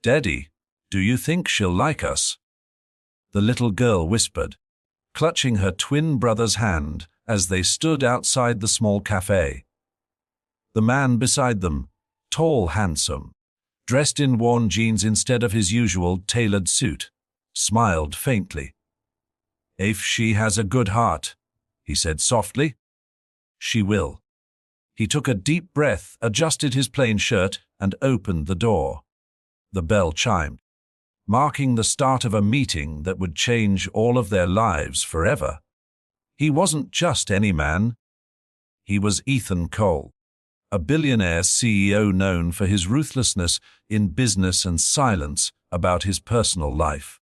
"Daddy, do you think she'll like us?" the little girl whispered, clutching her twin brother's hand as they stood outside the small cafe. The man beside them, tall, handsome, dressed in worn jeans instead of his usual tailored suit, smiled faintly. "If she has a good heart," he said softly, "she will." He took a deep breath, adjusted his plain shirt, and opened the door. The bell chimed, marking the start of a meeting that would change all of their lives forever. He wasn't just any man. He was Ethan Cole, a billionaire CEO known for his ruthlessness in business and silence about his personal life.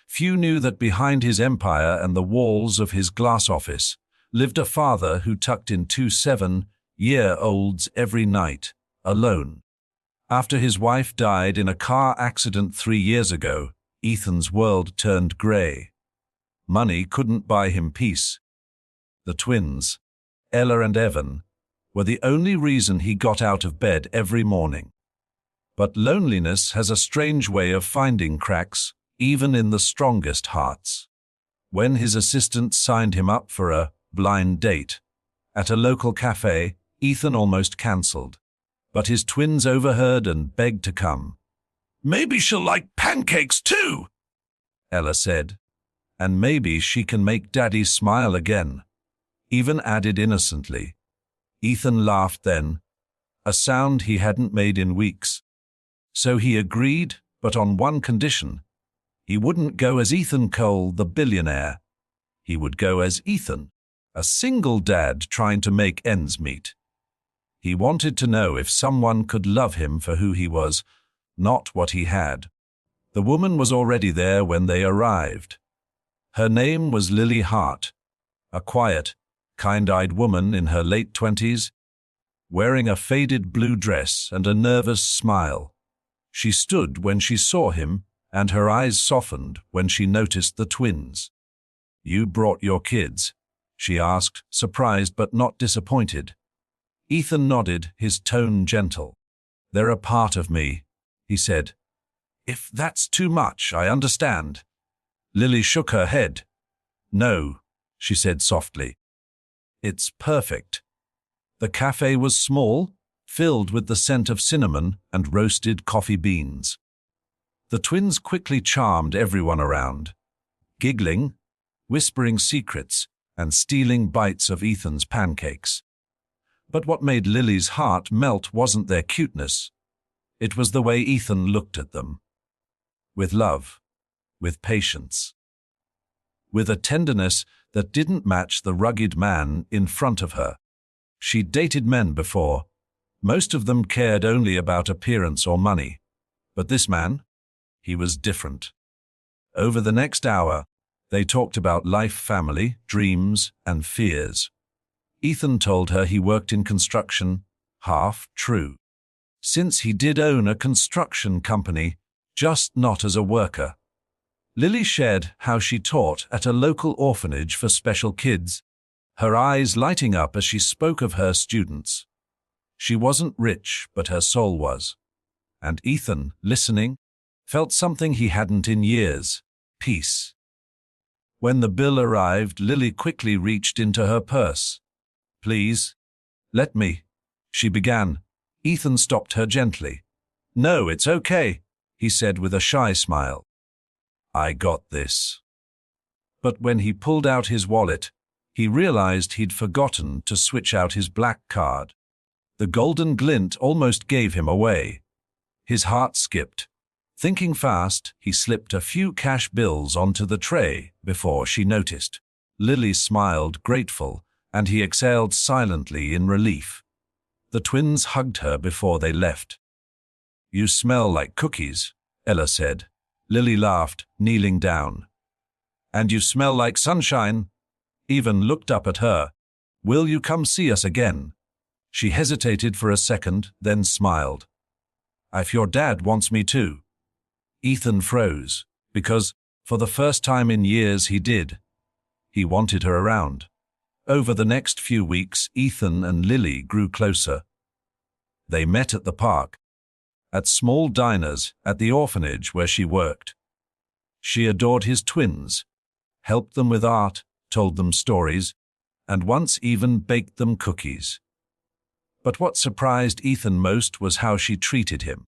Few knew that behind his empire and the walls of his glass office lived a father who tucked in 2 7-year-olds every night, alone. After his wife died in a car accident 3 years ago, Ethan's world turned gray. Money couldn't buy him peace. The twins, Ella and Evan, were the only reason he got out of bed every morning. But loneliness has a strange way of finding cracks, even in the strongest hearts. When his assistant signed him up for a blind date at a local cafe, Ethan almost cancelled. But his twins overheard and begged to come. "Maybe she'll like pancakes too," Ella said. "And maybe she can make Daddy smile again," Evan added innocently. Ethan laughed then, a sound he hadn't made in weeks. So he agreed, but on one condition. He wouldn't go as Ethan Cole, the billionaire. He would go as Ethan, a single dad trying to make ends meet. He wanted to know if someone could love him for who he was, not what he had. The woman was already there when they arrived. Her name was Lily Hart, a quiet, kind-eyed woman in her late 20s, wearing a faded blue dress and a nervous smile. She stood when she saw him, and her eyes softened when she noticed the twins. "You brought your kids?" she asked, surprised but not disappointed. Ethan nodded, his tone gentle. "They're a part of me," he said. "If that's too much, I understand." Lily shook her head. "No," she said softly. "It's perfect." The cafe was small, filled with the scent of cinnamon and roasted coffee beans. The twins quickly charmed everyone around, giggling, whispering secrets, and stealing bites of Ethan's pancakes. But what made Lily's heart melt wasn't their cuteness. It was the way Ethan looked at them. With love, with patience, with a tenderness that didn't match the rugged man in front of her. She'd dated men before. Most of them cared only about appearance or money. But this man, he was different. Over the next hour, they talked about life, family, dreams, and fears. Ethan told her he worked in construction, half true. Since he did own a construction company, just not as a worker. Lily shared how she taught at a local orphanage for special kids, her eyes lighting up as she spoke of her students. She wasn't rich, but her soul was. And Ethan, listening, felt something he hadn't in years: peace. When the bill arrived, Lily quickly reached into her purse. "Please, let me," she began. Ethan stopped her gently. "No, it's okay," he said with a shy smile. "I got this." But when he pulled out his wallet, he realized he'd forgotten to switch out his black card. The golden glint almost gave him away. His heart skipped. Thinking fast, he slipped a few cash bills onto the tray before she noticed. Lily smiled, grateful, and he exhaled silently in relief. The twins hugged her before they left. "You smell like cookies," Ella said. Lily laughed, kneeling down. "And you smell like sunshine." Evan looked up at her. "Will you come see us again?" She hesitated for a second, then smiled. "If your dad wants me to." Ethan froze, because, for the first time in years, he did. He wanted her around. Over the next few weeks, Ethan and Lily grew closer. They met at the park, at small diners at the orphanage where she worked. She adored his twins, helped them with art, told them stories, and once even baked them cookies. But what surprised Ethan most was how she treated him.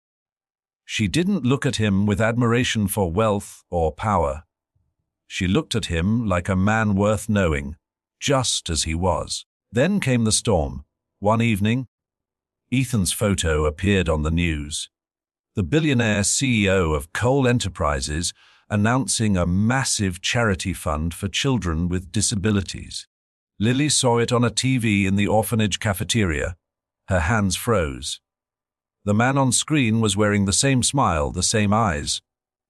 She didn't look at him with admiration for wealth or power. She looked at him like a man worth knowing, just as he was. Then came the storm. One evening, Ethan's photo appeared on the news. The billionaire CEO of coal enterprises announcing a massive charity fund for children with disabilities. Lily saw it on a TV in the orphanage cafeteria. Her hands froze. The man on screen was wearing the same smile, the same eyes.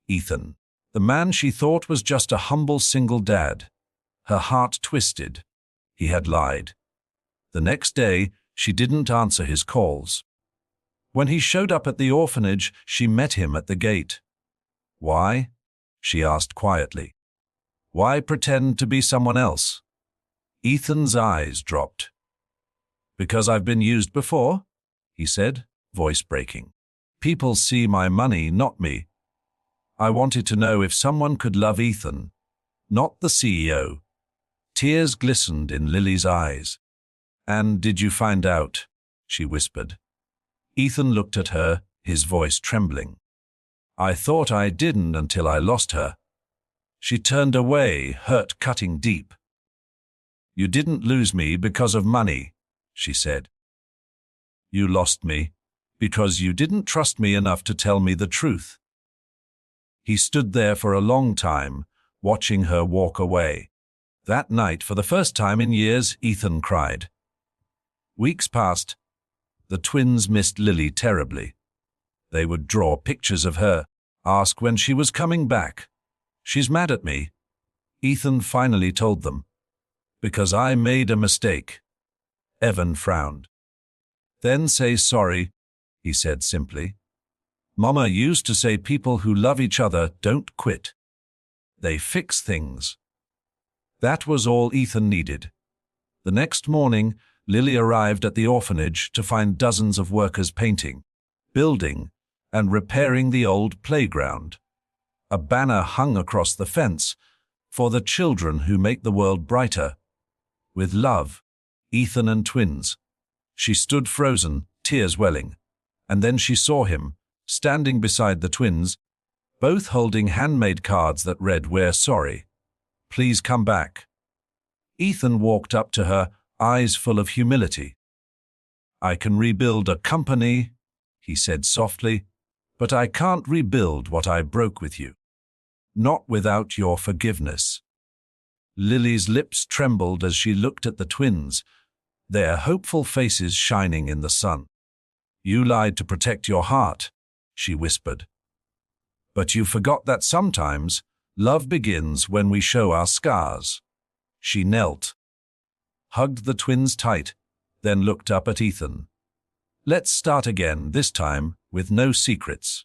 Ethan. The man she thought was just a humble single dad. Her heart twisted. He had lied. The next day, she didn't answer his calls. When he showed up at the orphanage, she met him at the gate. "Why?" she asked quietly. "Why pretend to be someone else?" Ethan's eyes dropped. "Because I've been used before," he said, voice breaking. "People see my money, not me. I wanted to know if someone could love Ethan, not the CEO." Tears glistened in Lily's eyes. "And did you find out?" she whispered. Ethan looked at her, his voice trembling. "I thought I didn't until I lost her." She turned away, hurt cutting deep. "You didn't lose me because of money," she said. "You lost me because you didn't trust me enough to tell me the truth." He stood there for a long time, watching her walk away. That night, for the first time in years, Ethan cried. Weeks passed. The twins missed Lily terribly. They would draw pictures of her, ask when she was coming back. "She's mad at me," Ethan finally told them. "Because I made a mistake." Evan frowned. "Then say sorry," he said simply. "Mama used to say people who love each other don't quit. They fix things." That was all Ethan needed. The next morning, Lily arrived at the orphanage to find dozens of workers painting, building, and repairing the old playground. A banner hung across the fence, "For the children who make the world brighter. With love, Ethan and twins." She stood frozen, tears welling, and then she saw him, standing beside the twins, both holding handmade cards that read, "We're sorry. Please come back." Ethan walked up to her, eyes full of humility. "I can rebuild a company," he said softly, "but I can't rebuild what I broke with you. Not without your forgiveness." Lily's lips trembled as she looked at the twins, their hopeful faces shining in the sun. "You lied to protect your heart," she whispered. "But you forgot that sometimes love begins when we show our scars." She knelt, hugged the twins tight, then looked up at Ethan. "Let's start again, this time with no secrets."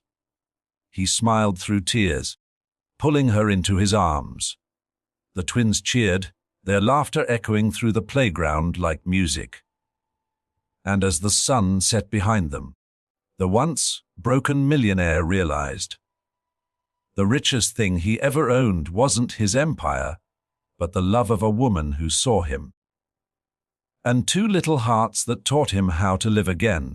He smiled through tears, pulling her into his arms. The twins cheered, their laughter echoing through the playground like music. And as the sun set behind them, the once broken millionaire realized the richest thing he ever owned wasn't his empire, but the love of a woman who saw him. And two little hearts that taught him how to live again.